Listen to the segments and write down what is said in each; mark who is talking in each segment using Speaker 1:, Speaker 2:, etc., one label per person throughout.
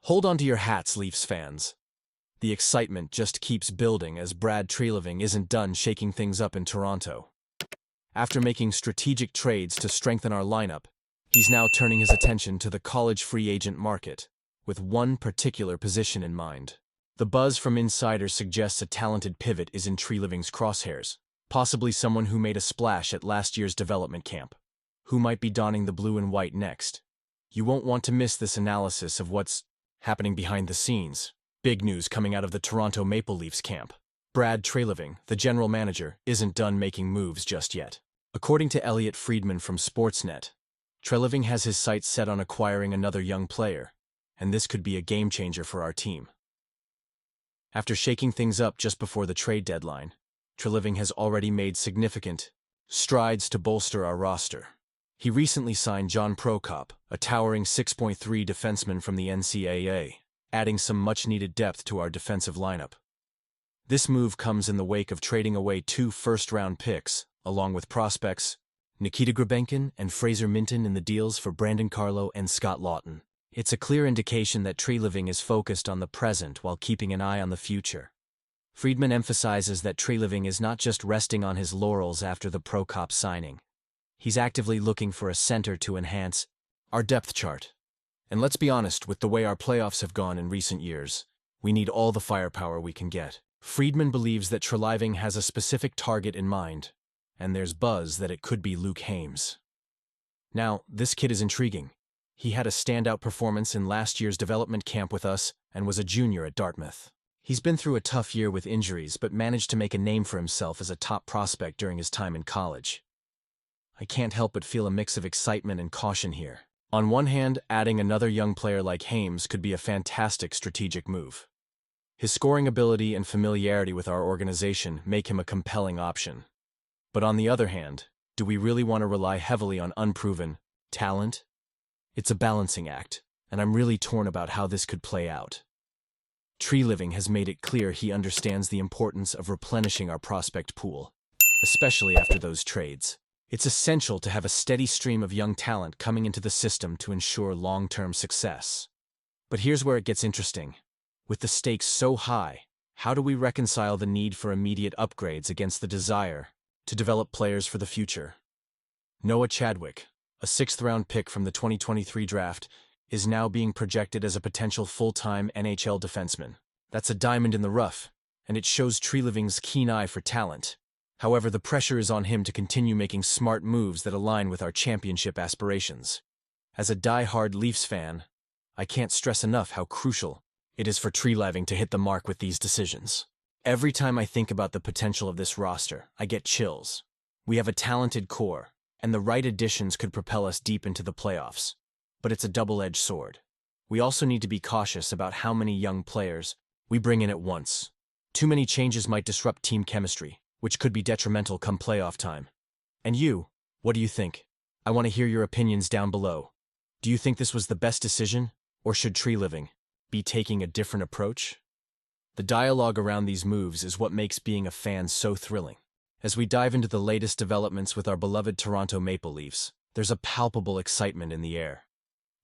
Speaker 1: Hold on to your hats, Leafs fans. The excitement just keeps building as Brad Treliving isn't done shaking things up in Toronto. After making strategic trades to strengthen our lineup, he's now turning his attention to the college free agent market, with one particular position in mind. The buzz from insiders suggests a talented pivot is in Treliving's crosshairs, possibly someone who made a splash at last year's development camp. Who might be donning the blue and white next? You won't want to miss this analysis of what's happening behind the scenes. Big news coming out of the Toronto Maple Leafs camp. Brad Treliving, the general manager, isn't done making moves just yet. According to Elliot Friedman from Sportsnet, Treliving has his sights set on acquiring another young player, and this could be a game-changer for our team. After shaking things up just before the trade deadline, Treliving has already made significant strides to bolster our roster. He recently signed John Prokop, a towering 6.3 defenseman from the NCAA, adding some much-needed depth to our defensive lineup. This move comes in the wake of trading away 2 first-round picks, along with prospects Nikita Grabenkin and Fraser Minton in the deals for Brandon Carlo and Scott Lawton. It's a clear indication that Treliving is focused on the present while keeping an eye on the future. Friedman emphasizes that Treliving is not just resting on his laurels after the Prokop signing. He's actively looking for a center to enhance our depth chart. And let's be honest, with the way our playoffs have gone in recent years, we need all the firepower we can get. Friedman believes that Treliving has a specific target in mind, and there's buzz that it could be Luke Hames. Now, this kid is intriguing. He had a standout performance in last year's development camp with us and was a junior at Dartmouth. He's been through a tough year with injuries but managed to make a name for himself as a top prospect during his time in college. I can't help but feel a mix of excitement and caution here. On one hand, adding another young player like Hames could be a fantastic strategic move. His scoring ability and familiarity with our organization make him a compelling option. But on the other hand, do we really want to rely heavily on unproven talent? It's a balancing act, and I'm really torn about how this could play out. Treliving has made it clear he understands the importance of replenishing our prospect pool, especially after those trades. It's essential to have a steady stream of young talent coming into the system to ensure long-term success. But here's where it gets interesting. With the stakes so high, how do we reconcile the need for immediate upgrades against the desire to develop players for the future? Noah Chadwick, a 6th-round pick from the 2023 draft, is now being projected as a potential full-time NHL defenseman. That's a diamond in the rough, and it shows Treliving's keen eye for talent. However, the pressure is on him to continue making smart moves that align with our championship aspirations. As a die-hard Leafs fan, I can't stress enough how crucial it is for Treliving to hit the mark with these decisions. Every time I think about the potential of this roster, I get chills. We have a talented core, and the right additions could propel us deep into the playoffs. But it's a double-edged sword. We also need to be cautious about how many young players we bring in at once. Too many changes might disrupt team chemistry, which could be detrimental come playoff time. And you, what do you think? I want to hear your opinions down below. Do you think this was the best decision, or should Treliving be taking a different approach? The dialogue around these moves is what makes being a fan so thrilling. As we dive into the latest developments with our beloved Toronto Maple Leafs, there's a palpable excitement in the air.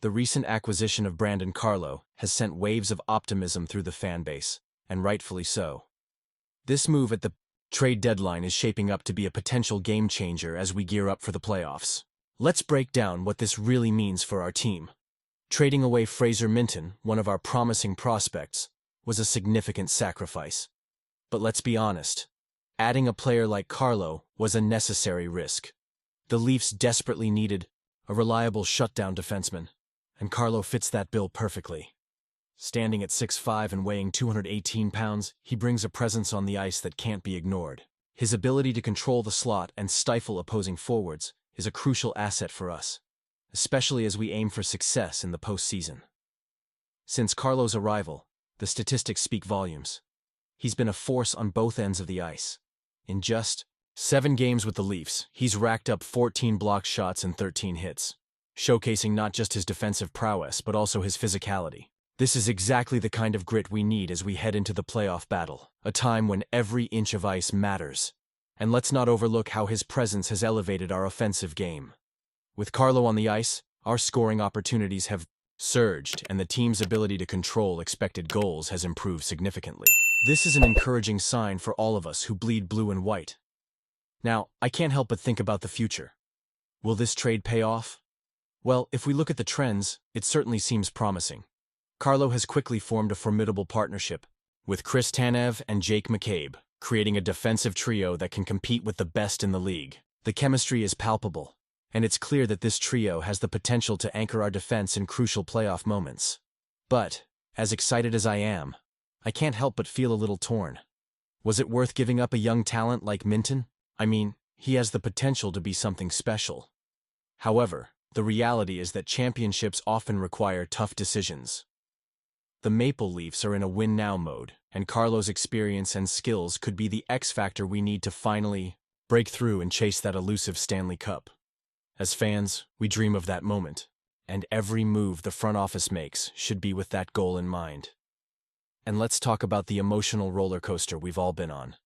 Speaker 1: The recent acquisition of Brandon Carlo has sent waves of optimism through the fan base, and rightfully so. This move at the trade deadline is shaping up to be a potential game-changer as we gear up for the playoffs. Let's break down what this really means for our team. Trading away Fraser Minton, one of our promising prospects, was a significant sacrifice. But let's be honest, adding a player like Carlo was a necessary risk. The Leafs desperately needed a reliable shutdown defenseman, and Carlo fits that bill perfectly. Standing at 6'5" and weighing 218 pounds, he brings a presence on the ice that can't be ignored. His ability to control the slot and stifle opposing forwards is a crucial asset for us, especially as we aim for success in the postseason. Since Carlo's arrival, the statistics speak volumes. He's been a force on both ends of the ice. In just 7 games with the Leafs, he's racked up 14 blocked shots and 13 hits, showcasing not just his defensive prowess but also his physicality. This is exactly the kind of grit we need as we head into the playoff battle, a time when every inch of ice matters. And let's not overlook how his presence has elevated our offensive game. With Carlo on the ice, our scoring opportunities have surged, and the team's ability to control expected goals has improved significantly. This is an encouraging sign for all of us who bleed blue and white. Now, I can't help but think about the future. Will this trade pay off? Well, if we look at the trends, it certainly seems promising. Carlo has quickly formed a formidable partnership with Chris Tanev and Jake McCabe, creating a defensive trio that can compete with the best in the league. The chemistry is palpable, and it's clear that this trio has the potential to anchor our defense in crucial playoff moments. But, as excited as I am, I can't help but feel a little torn. Was it worth giving up a young talent like Minton? I mean, he has the potential to be something special. However, the reality is that championships often require tough decisions. The Maple Leafs are in a win-now mode, and Carlo's experience and skills could be the X factor we need to finally break through and chase that elusive Stanley Cup. As fans, we dream of that moment, and every move the front office makes should be with that goal in mind. And let's talk about the emotional roller coaster we've all been on.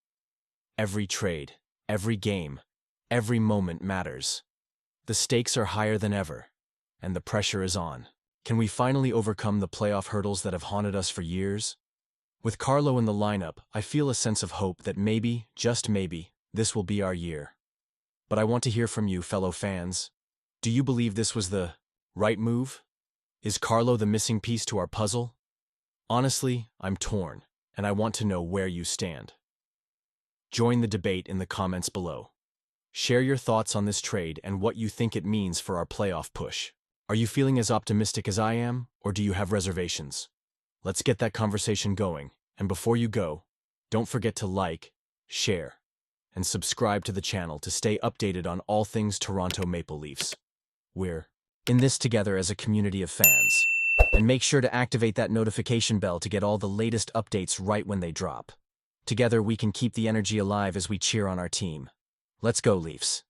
Speaker 1: Every trade, every game, every moment matters. The stakes are higher than ever, and the pressure is on. Can we finally overcome the playoff hurdles that have haunted us for years? With Carlo in the lineup, I feel a sense of hope that maybe, just maybe, this will be our year. But I want to hear from you, fellow fans. Do you believe this was the right move? Is Carlo the missing piece to our puzzle? Honestly, I'm torn, and I want to know where you stand. Join the debate in the comments below. Share your thoughts on this trade and what you think it means for our playoff push. Are you feeling as optimistic as I am, or do you have reservations? Let's get that conversation going, and before you go, don't forget to like, share, and subscribe to the channel to stay updated on all things Toronto Maple Leafs. We're in this together as a community of fans. And make sure to activate that notification bell to get all the latest updates right when they drop. Together we can keep the energy alive as we cheer on our team. Let's go, Leafs.